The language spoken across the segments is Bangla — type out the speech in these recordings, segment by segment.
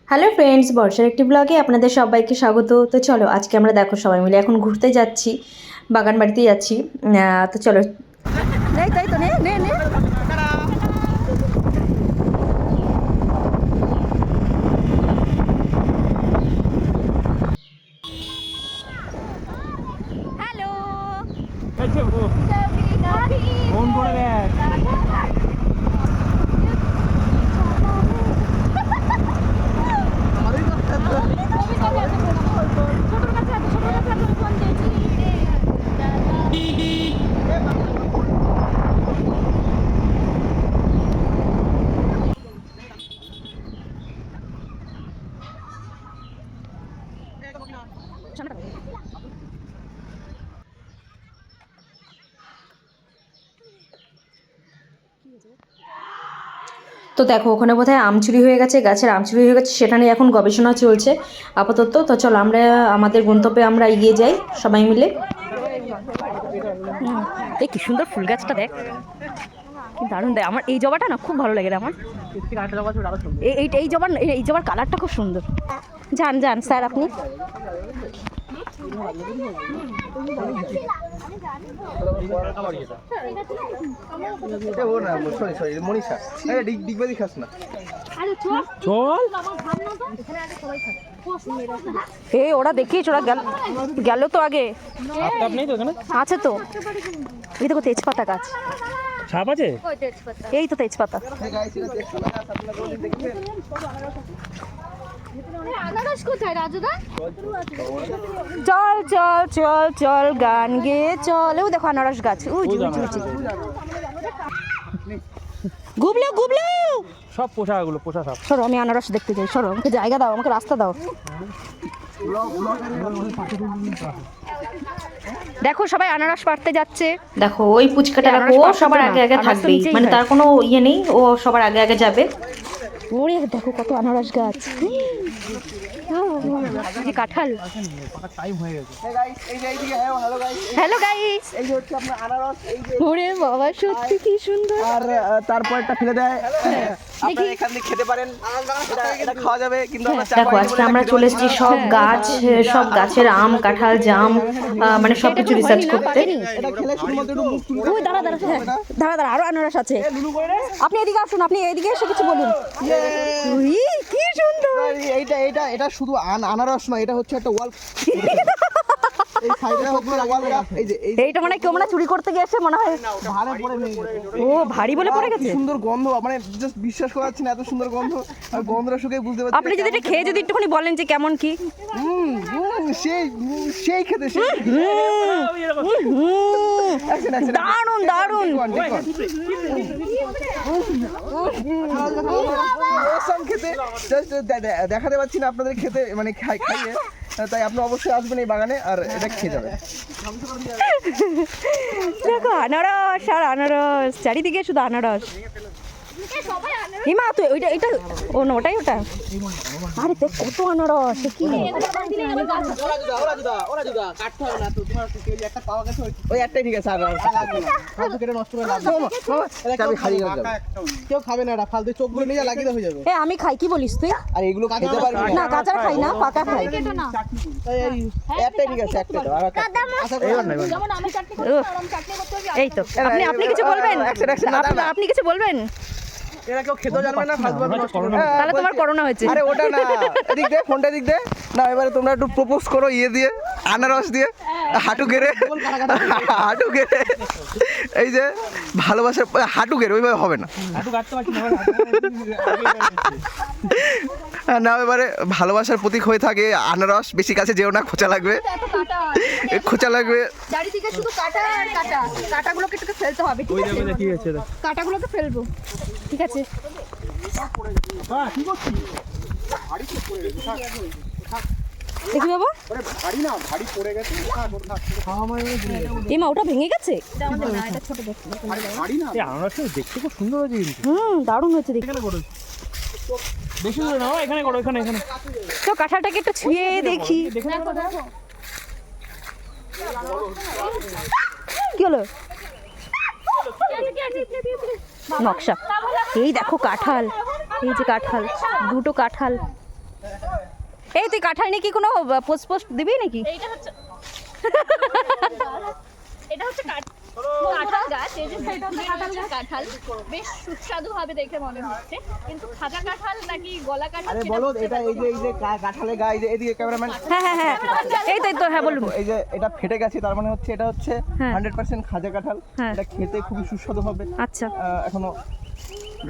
হ্যালো ফ্রেন্ডস, বর্ষার একটি ব্লগে আপনাদের সবাইকে স্বাগত। তো চলো আজকে আমরা দেখো সবাই মিলে এখন ঘুরতে যাচ্ছি, বাগান বাড়িতে যাচ্ছি। তো চলো। নেই তাই তো নে নে নে হ্যালো ফোন করে দেখ। তো দেখো ওখানে বোধহয় আম চুরি হয়ে গেছে, গাছের আম চুরি হয়ে গেছে, সেটা নিয়ে এখন গবেষণা চলছে আপাতত। তো চলো আমরা আমাদের গন্তব্যে আমরা এগিয়ে যাই সবাই মিলে। এই কি সুন্দর ফুল গাছটা দেখ, কি দারুণ দেয়। আমার এই জবাটা না খুব ভালো লাগে রে আমার। এই জবার কালারটা খুব সুন্দর। যান যান স্যার আপনি। এই ওরা দেখিস, ওরা গেল তো আগে। আছে তো, এই দেখো তেজপাতা গাছ। সাপ আছে? এই তো তেজপাতা। চল চল চল চল গান গেয়ে চল। ও দেখো আনারস গাছ, গুবলু গুবলু। সব পোষাগুলো পোষা সাপ। সরো, আমি আনারস দেখতে যাই। সরো, আমাকে জায়গা দাও, আমাকে রাস্তা দাও। দেখো সবাই আনারস পাড়তে যাচ্ছে। দেখো ওই পুচকাটা, দেখো ও সবার আগে আগে থাকবে, মানে তার কোনো ইয়ে নেই, ও সবার আগে আগে যাবে। ওরে দেখো কত আনারস গাছ, কাঁঠাল। হ্যালো গাইস, এই যে হচ্ছে আপনার আনারস। এই যে ওরে বাবা সত্যি কি সুন্দর। আর তারপর একটা ফেলে দেয়, আপনারা এখান থেকে খেতে পারেন। এটা খাওয়া যাবে, কিন্তু দেখো আজকে আমরা চলে এসেছি সব গাছ, সব গাছের আম কাঁঠাল জাম, মানে সব কিছু রিসার্চ করতে। এটা খেলে শুধুমাত্র একটু মুখ চুলকায়। ওই দাঁড়া দাঁড়া দাঁড়া দাঁড়া, আরো আনারস আছে। আপনি এদিকে আসুন, আপনি এদিকে এসে কিছু বলুন। কি সুন্দর। এইটা এটা এটা শুধু আনারস নয়, এটা হচ্ছে একটা ওয়াল। এই সাইডে হচ্ছে ওয়াল গাছ। এই যে এইটা মানে কেউ মানে চুরি করতে গিয়েছে মনে হয়, ভারে পড়ে ভেঙে গেছে। ও ভারী বলে পড়ে গেছে। সুন্দর গন্ধ, মানে জাস্ট বিশ্বাস করা যাচ্ছে না, এত সুন্দর গন্ধ। আর গন্ধটা শুকে বুঝতে পারছি। আপনি যদি এটা খেয়ে যদি একটুখানি বলেন যে কেমন কি। সেই সেই খেতে সেই দারুণ দারুণ। খেতে জাস্ট দেখাতে পাচ্ছি না আপনাদের খেতে, মানে খাইয়ে, তাই আপনি অবশ্যই আসবেন এই বাগানে আর এটা খেয়ে যাবেন। দেখো আনারস আর আনারস, চারিদিকে শুধু আনারস। হিমা তো ওইটা এটা, ও না ওটাই ওটা। আরে দেখ কত আনারস, কি ওই একটাই ঠিক আছে, আর কেটে নষ্ট করে কেউ খাবে না, এটা ফালতু চোখগুলো নিয়ে লাগিয়ে হয়ে যাবে। আমি খাই, কি বলিস তুই? আর এগুলো খেতে পারবি না, কাঁচা খাই না, পাকা খাই। একটাই ঠিক আছে, একটাই দাও। এই তো আপনি আপনি কিছু বলবেন? আপনি কিছু বলবেন? এরা কেউ খেতেও জানবে না, ফালতু নষ্ট করবে। তাহলে তোমার করোনা হয়েছে। আরে ওটা না, এদিক দে, ফোনটা দিক দে না। এবারে তোমরা একটু প্রপোজ করো ইয়ে দিয়ে, আনারস দিয়ে, হাঁটু গেড়ে, হাঁটু গেড়ে। এই যে ভালোবাসার হাঁটু গেড়ে, ওইভাবে হবে না। না, এবারে ভালোবাসার প্রতীক হয়ে থাকে আনারস। বেশি কাছে যেও না, খোঁচা লাগবে, খোঁচা লাগবে। চারিদিকে শুধু কাটা আর কাটা, কাটাগুলোকে একটু ফেলতে হবে, ঠিক আছে? কাটাগুলোকে ফেলবো, ঠিক আছে? দেখি বাবা, মা ওটা ভেঙে গেছে। দেখতে খুব সুন্দর হয়েছে, দারুণ হয়েছে দেখতে। বেশি দূরে না, এখানে করো, এখানে এখানে। তো কাঁঠালটাকে একটু ছুঁয়ে দেখি। কি হলো? নকশা। এই দেখো কাঁঠাল, এই যে কাঁঠাল, দুটো কাঁঠাল। এই তুই কাঁঠাল নিয়ে কি কোনো পোস্ট পোস্ট দিবি নাকি? এইটা হচ্ছে এটা হচ্ছে কাঁঠাল গাছ। এই যে কাঁঠাল বেশ সুস্বাদু হবে দেখে মনে হচ্ছে, কিন্তু খাজা কাঁঠাল নাকি গলা কাঁঠাল আরে বলো এটা এই যে কাঁঠালের গায়ে যে এদিকে ক্যামেরাম্যান, হ্যাঁ হ্যাঁ হ্যাঁ এই তো হ্যাঁ বলুন। এই যে এটা ফেটে গেছে তার মানে হচ্ছে এটা হচ্ছে হ্যাঁ। 100% খাজা কাঁঠাল। হ্যাঁ। এটা খেতে খুবই সুস্বাদু হবে। আচ্ছা এখনো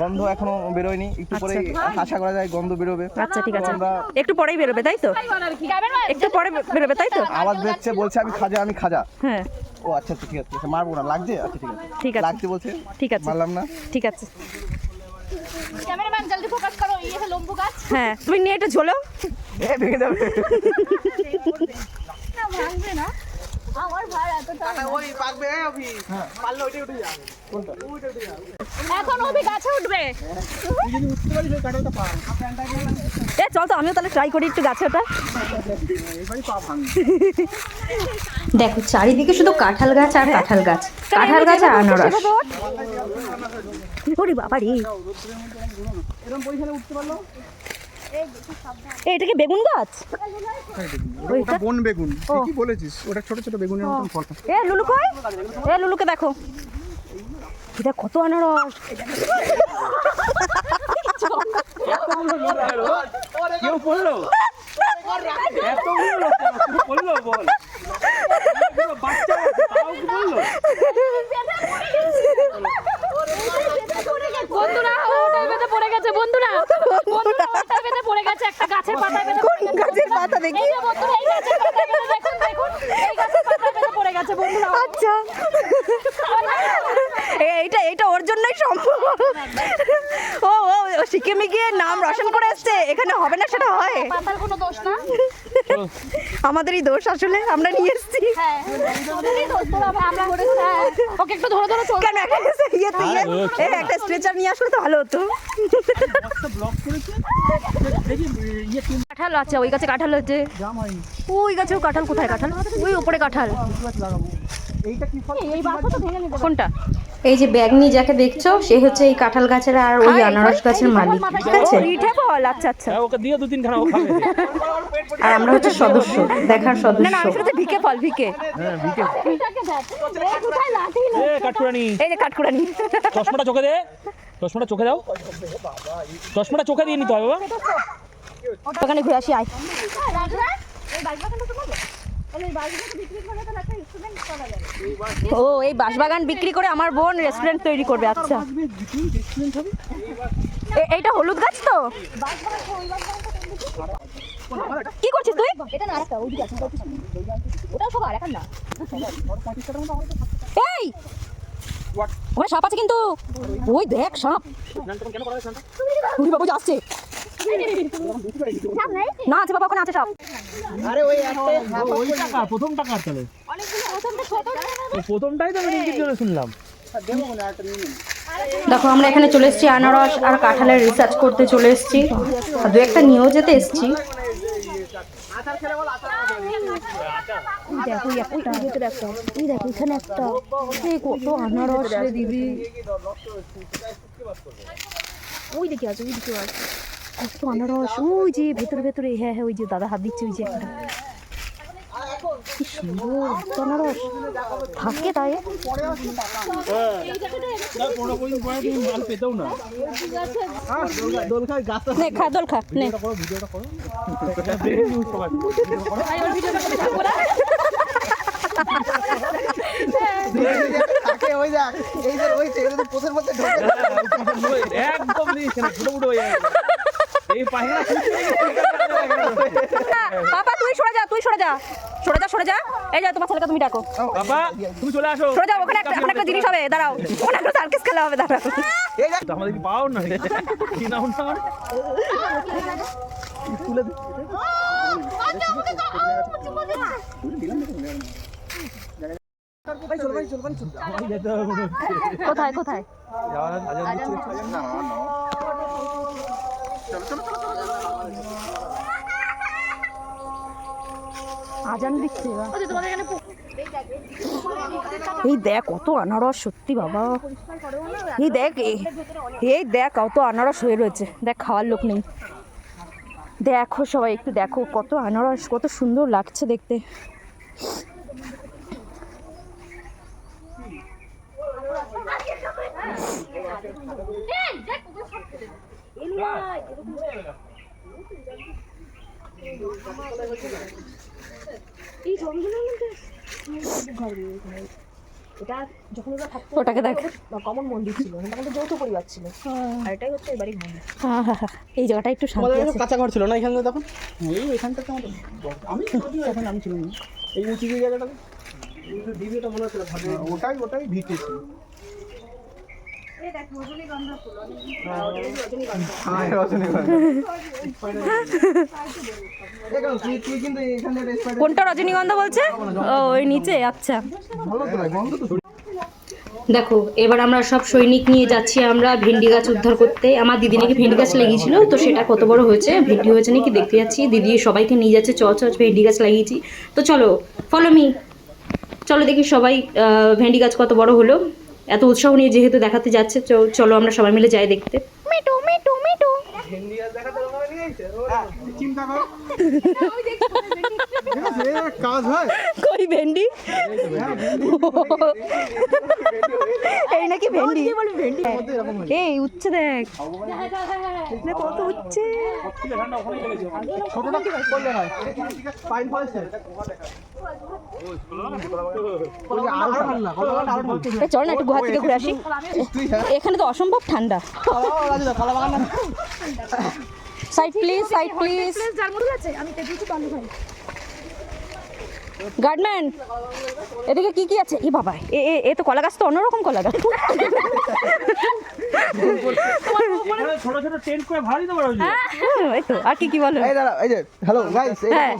গন্ধ এখনো বেরোয়নি, একটু পরে আশা করা যায় গন্ধ বেরোবে। আচ্ছা ঠিক আছে, আমরা একটু পরেই বেরোবে তাই তো? একটু পরে বেরোবে তাই তো? আওয়াজ বেরোচ্ছে, বলছে আমি খাজা। হ্যাঁ ও আচ্ছা ঠিক আছে, মারবো না, লাগছে? আচ্ছা ঠিক আছে লাগছে বলছে, ঠিক আছে মারলাম না। ঠিক আছে। ক্যামেরাম্যান জলদি ফোকাস করো, এই হলো লম্বু গাছ। হ্যাঁ তুমি নিয়ে একটু ঝোলো। ভেঙে যাবে। না ভাঙবে না, আমার ভাই এতটা ওই পাকবে অভি, পারলে ওইটাই উঠে যাবে। কোনটা? এখন অভি গাছে উঠবে। তুই যদি উঠতে পারিস ওই কাঁঠালটা পা। এ চল তো আমিও তাহলে ট্রাই করি একটু গাছে ওটা। এবারই পা ভাঙ। দেখো চারিদিকে শুধু কাঁঠাল গাছ আর কাঁঠাল গাছ, কাঁঠাল গাছ আর আনারস। ওরে বাবা রে, এরকম পজিশনে উঠতে পারলো? এটা কি বেগুন গাছ? ওটা বন বেগুন, ঠিকই বলেছিস, ওটা ছোট ছোট বেগুনের মতন ফল। এ লুলু কই? এ লুলুকে দেখো, এটা কত আনারস। কেউ পড়লো? এতগুলো পড়লো বল? বাচ্চা তাও কি বললো? বন্ধুরা ওটার বেঁধে পড়ে গেছে, বন্ধুরা ওটার বেঁধে পড়ে গেছে, একটা গাছের পাতায় বেঁধে পড়ে গেছে। গাছের পাতা দেখি। এই যে বন্ধুরা এই গাছের পাতায় বেঁধে দেখুন, এই গাছের পাতায় বেঁধে পড়ে গেছে বন্ধুরা। আচ্ছা এইটা ওর জন্যই সম্ভব। ও ও ও সিকিমে গিয়ে নাম রোশন করে আসছে, এখানে হবে না সেটা হয়। পাতার কোনো দোষ না। আমাদেরই দোষ আসলে, আমরা নিয়ে এসেছি। হ্যাঁ ওদেরই দোষ, তোরা আমরা করেছি। হ্যাঁ ওকে একটু ধরে ধরে চল। কেন একটা স্ট্রেচার নিয়ে আসলে তো ভালো হতো। কাঁঠাল আছে, ওই গাছে কাঁঠাল হচ্ছে, ওই গাছেও কাঁঠাল। কোথায় কাঁঠাল? ওই উপরে কাঁঠাল। এইটা কি ফল? এই বাসা তো ভেঙে নিতে। কোনটা? এই যে ব্যাগ নিয়ে যাকে দেখছো সে হচ্ছে এই কাঁঠাল গাছের আর ওই আনারস গাছের মালিক, ঠিক আছে? ইটে ফল। আচ্ছা আচ্ছা। ওকে দিয়ে 2-3 খানা ও খাবে। আর আমরা হচ্ছে সদস্য, দেখার না সদস্য। না আমি শুধু ভিকে ফল, ভিকে। হ্যাঁ বিকে। এটাকে দেখ, এই কোথায় লাঠি না। এ কাটকুরানি, এই যে কাঠকুড়ানি। চশমাটা চোখে দে, চশমাটা চোখে দাও, চশমাটা চোখে দিয়ে নিতে হবে বাবা। ওখানে ঘুরে আসি আয়। রাজরা এই বাসবাগানটা তো বলো, এই বাসবাগানটা বিক্রি করে তো একটা স্টুডেন্ট করা যাবে। ও এই বাঁশবাগান বিক্রি করে আমার বোন রেস্টুরেন্ট তৈরি করবে। আচ্ছা এইটা হলুদ গাছ তো? কি করছিস তুই? এটা না আরেকটা ওইদিকে আছে, ওটাও সব আর এখন না। এই ওখানে সাপ আছে কিন্তু, ওই দেখ সাপ। উড়ি বাবু যাচ্ছে না, আছে বাবা, ওখানে আছে সাপ। আরে ওই একটা ওই টাকা প্রথম টাকা চলে, অনেকগুলো প্রথমটা ছোট প্রথমটাই তো আমি ইঙ্গিত করে শুনলাম। দেখো আমরা এখানে চলে এসেছি আনারস আর কাঁঠালের রিসার্চ করতে চলে এসেছি, আর দু একটা নিয়েও যেতে এসেছি। দেখো একটা ভিতরে একটা, এই দেখো এখানে একটা, এই কত আনারস রে দিবি। ওই দিকে আছে, ওই দিকে আছে কত আনারস, ওই যে ভেতরে ভেতরে। হ্যাঁ হ্যাঁ ওই যে দাদা হাত দিচ্ছে, ওই যে একটা। কি সুন্দর এত আনারস থাকে তাই। পেতেও না দোল খায় গাছটা নে খা, দোল খা, নে। থাকে ওই দেখ, এই যে ওই ছেলে তো পোষের মধ্যে ঢোকে। একদম নিয়েছে না, ছোট ছোট হয়ে যাবে এই পায়রা। বাবা তুই সরে যা, তুই সরে যা, সরে যা, সরে যা। এই যা তোমার ছেলেকে তুমি ডাকো। বাবা তুমি চলে আসো, সরে যাও, ওখানে একটা একটা জিনিস হবে, দাঁড়াও, ওখানে একটা সার্কাস খেলা হবে, দাঁড়াও। এই দেখ আমাদের কি পাও না কি নাম না তুলে দে। ভাই চল ভাই চল ভাই চল। কোথায় কোথায়? আজান দিচ্ছে এবার। তোমাদের এখানে এই দেখ কত আনারস, সত্যি বাবা। এই দেখ এই দেখ কত আনারস হয়ে রয়েছে, দেখ খাওয়ার লোক নেই। দেখো সবাই একটু দেখো, কত আনারস, কত সুন্দর লাগছে দেখতে। এটা যখন ওরা থাকতো ওটাকে দেখ, কমন মন্দির ছিল, তখন তো যৌথ পরিবার ছিল, আর এটাই হচ্ছে এবারই মন্দির। এই জায়গাটা একটু শান্তি আছে। কাঁচা ঘর ছিল না এখানে তখন? এই এখানটা তো আমাদের আমি এখন আমি ছিলাম না। এই উঁচু যে জায়গাটা দিদিটা মনে হচ্ছিল ওটাই ভিটে ছিল। কোনটা রজনীগন্ধা বলছে? ও ওই নিচে, আচ্ছা। দেখো এবার আমরা সব সৈনিক নিয়ে যাচ্ছি আমরা ভেন্ডি গাছ উদ্ধার করতে। আমার দিদি নাকি ভেন্ডি গাছ লাগিয়েছিল, তো সেটা কত বড় হয়েছে, ভেন্ডি হয়েছে নাকি দেখতে যাচ্ছি। দিদি সবাইকে নিয়ে যাচ্ছে, ভেন্ডি গাছ লাগিয়েছি। তো চলো ফলো মি, চলো দেখি সবাই ভেন্ডি গাছ কত বড় হলো। এত উৎসাহ নিয়ে যেহেতু দেখাতে যাচ্ছে, চলো আমরা সবাই মিলে যাই দেখতে। মেটো মেটো মেটো চিন্তা করো কাজ হয় কই ভেন্ডি, এই নাকি ভেন্ডি। এই উচ্ছে দেখ না, কত উচ্ছে। ছোটটা করলে হয় পাইন ফলছে এই চল না একটু গুহা থেকে ঘুরে আসি, এখানে তো অসম্ভব ঠান্ডা। Side please, side please. Guardman এদিকে কি কি আছে? ই বাবা, এ তো কলা গাছ, তো অন্যরকম কলা গাছ। ছোট ছোট টেন্ট করে ভাড়া দিতে পারো। এই তো, আর কি কি বলো? এই দাঁড়া, এই যে হ্যালো গাইস, হ্যাঁ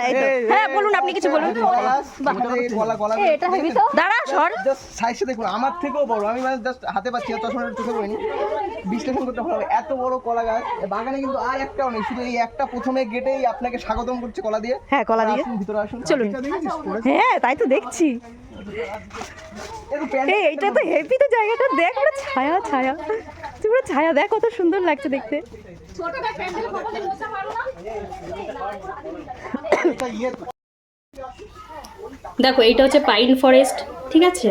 এই তো। হ্যাঁ বলুন, আপনি কিছু বলুন। এটা হেভি তো। দাঁড়া সর, জাস্ট সাইজে দেখুন, আমার থেকেও বড়। আমি মানে জাস্ট হাতে পাচ্ছি, এত সময় চোখে পড়িনি, বিশ্লেষণ করতে ভালো। এত বড় কলা গাছ বাগানে কিন্তু আর একটাও নেই, শুধু এই একটা প্রথমে গেটেই আপনাকে স্বাগতম করছে কলা দিয়ে। হ্যাঁ কলা দিয়ে, আসুন ভিতরে আসুন, চলুন। হ্যাঁ তাই তো দেখছি। এইটা তো হেভি তো, জায়গাটা দেখ, পুরো ছায়া ছায়া, পুরো ছায়া দেখ, কত সুন্দর লাগছে দেখতে। ছোটটা প্যান্ডেল কখনো বসে পারো না। দেখো এইটা হচ্ছে পাইন ফরেস্ট, ঠিক আছে?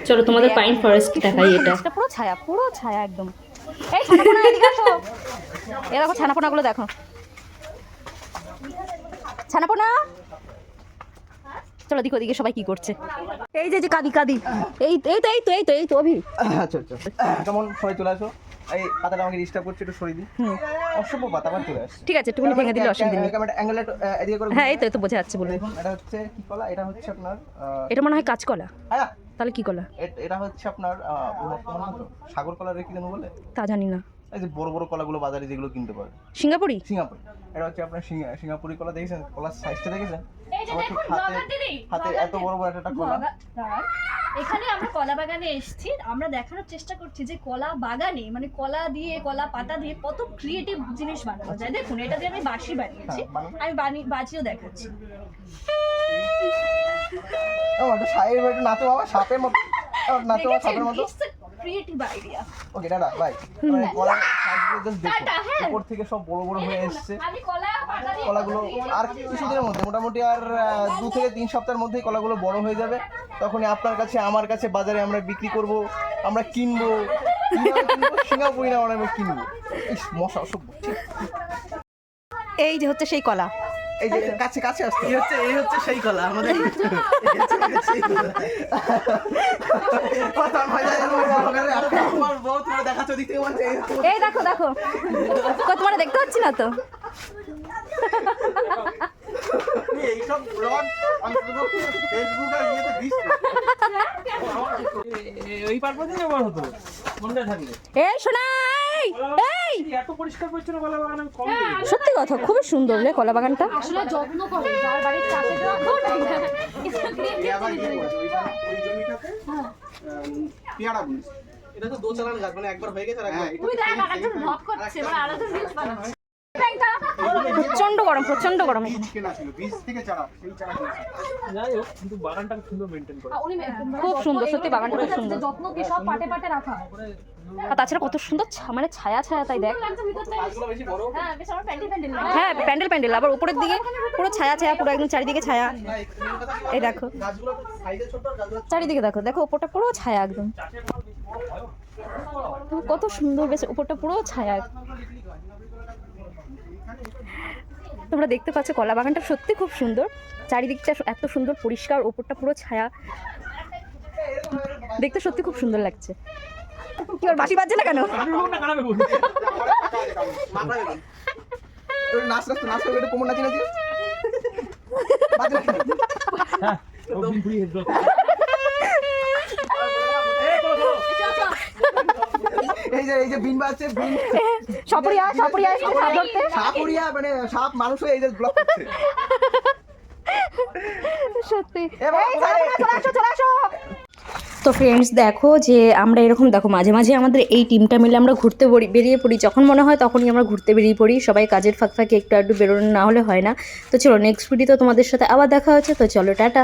চলো তোমাদের পাইন ফরেস্ট দেখাই। এটা পুরো ছায়া, পুরো ছায়া একদম। এই ছানাপোনা এদিকে আসো, এ দেখো ছানাপোনাগুলো দেখো, ছানাপোনা। চলো দেখো ওদিকে সবাই কি করছে। এই যে কাদি কাদি, এই তো এই তো এই তো এই তো অভি। আচ্ছা আচ্ছা, কেমন সবাই চলে আসো। এই পাতাটা আমাকে ডিস্টার্ব করছে, একটু সরিয়ে দিই। অসভ্য পাতা আবার চলে আসছে। ঠিক আছে, একটুখানি ভেঙে দিলে অসুবিধা নেই। ক্যামেরা অ্যাঙ্গেল এদিকে করে। হ্যাঁ এই তো বোঝা যাচ্ছে, বলুন। দেখুন এটা হচ্ছে কি কলা? এটা হচ্ছে আপনার এটা মনে হয় কাঁচকলা। হ্যাঁ, তাহলে কি কলা? এটা হচ্ছে আপনার সাগর কলা রেখে দেবো বলে, তা জানি না। এই যে বড় বড় কলাগুলো বাজারে যেগুলো কিনতে পারে, সিঙ্গাপুরি। সিঙ্গাপুরি। এটা হচ্ছে আপনার সিঙ্গাপুরি কলা। দেখেছেন কলার সাইজটা? দেখেছেন এই যে আমার দেখুন ঠিক হাতে ব্লগার দিদি, হাতে এত বড় বড় একটা কলা। এখানে আমরা কলা বাগানে এসেছি, আমরা দেখানোর চেষ্টা করছি যে কলা বাগানে মানে কলা দিয়ে, কলা পাতা দিয়ে কত ক্রিয়েটিভ জিনিস বানানো যায়। দেখুন এটা দিয়ে আমি বাঁশি বানিয়েছি, আমি বাজিও দেখাচ্ছি। ও এটা সাইড একটু নাচো বাবা, সাপের মতো নাচো, সাপের মতো। Creative idea. ওকে দাদা বাই। মানে কলার সাইজগুলো জাস্ট দেখুন, উপর থেকে সব বড় বড় হয়ে এসেছে আমি কলা পাতা দিয়ে কলাগুলো। আর কিছুদিনের মধ্যে, মোটামুটি আর 2 থেকে 3 সপ্তাহের মধ্যেই কলাগুলো বড় হয়ে যাবে। তখনই আপনার কাছে, আমার কাছে বাজারে আমরা বিক্রি করব, আমরা কিনবো। সিঙ্গাপুরি না আমরা কিনবো। মশা অসভ্য। এই যে হচ্ছে সেই কলা। এই যে কাছে কাছে আসছে, এই হচ্ছে সেই কলা আমাদের। আমার বউ তোমার দেখাচ্ছ দিতে বলছে এই দেখো দেখো, তোমার দেখতে পাচ্ছি না তো। এইসব ব্লগ ফেসবুক আর ইয়েতে দিস এই পারপাসে ব্যবহার হতো মনে থাকলে। এই শোনা, এই এত পরিষ্কার পরিচ্ছন্ন কলা বাগান আমি কম দেখি। সত্যি কথা, খুবই সুন্দর রে কলা বাগানটা। আসলে যত্ন করে যার বাড়ির চাষে দেওয়া আবার ইয়ে করে ওই জমিটাতে পেয়ারা বুনিস। এটা তো দোচালান গাছ, মানে একবার হয়ে গেছে আর একবার তুই দেখ আরেকজন ব্লগ করছে, মানে আলাদা রিলস বানাচ্ছে। চল প্রচন্ড গরম এখানে। বীজ কেনা ছিল, বীজ থেকে চারা, সেই চারা কিনেছি। যাই হোক কিন্তু বাগানটা খুব সুন্দর মেনটেন করে। খুব সুন্দর, সত্যি বাগানটা খুব সুন্দর। যত্ন কি সব পাটে পাটে রাখা। আর তাছাড়া কত সুন্দর মানে ছায়া তাই দেখ। হ্যাঁ বেশ আমার প্যান্ডেল হ্যাঁ প্যান্ডেল আবার উপরের দিকে পুরো ছায়া পুরো একদম চারিদিকে ছায়া। এই দেখো গাছগুলো সাইজে ছোট, গাছগুলো চারিদিকে দেখো উপরটা পুরো ছায়া একদম, কত সুন্দর বেশ উপরটা পুরো ছায়া। তোমরা দেখতে পাচ্ছ কলা বাগানটা সত্যি খুব সুন্দর, চারিদিকটা এত সুন্দর পরিষ্কার, উপরটা পুরো ছায়া, দেখতে সত্যি খুব সুন্দর লাগছে। কি ওর বাঁশি বাজছে না কেন? নাচ করবে, একটু কোমর নাচি নাচি। হ্যাঁ ও বিন পুরি হেড এই যে বিন বাজছে, বিন সাপুরিয়া সাপ ধরতে। সাপুরিয়া মানে সাপ মানুষ হয়ে এই যে ব্লক করছে। সত্যি এবার চলে আসো। তো ফ্রেন্ডস দেখো যে আমরা এরকম দেখো মাঝে মাঝে আমাদের এই টিমটা মিলে আমরা ঘুরতে বেরিয়ে পড়ি, যখন মনে হয় তখনই আমরা ঘুরতে বেরিয়ে পড়ি, সবাই কাজের ফাঁকে একটু বেরোনো না হলে হয় না। তো চলো নেক্সট ভিডিও তো তোমাদের সাথে আবার দেখা হচ্ছে, তো চলো টাটা।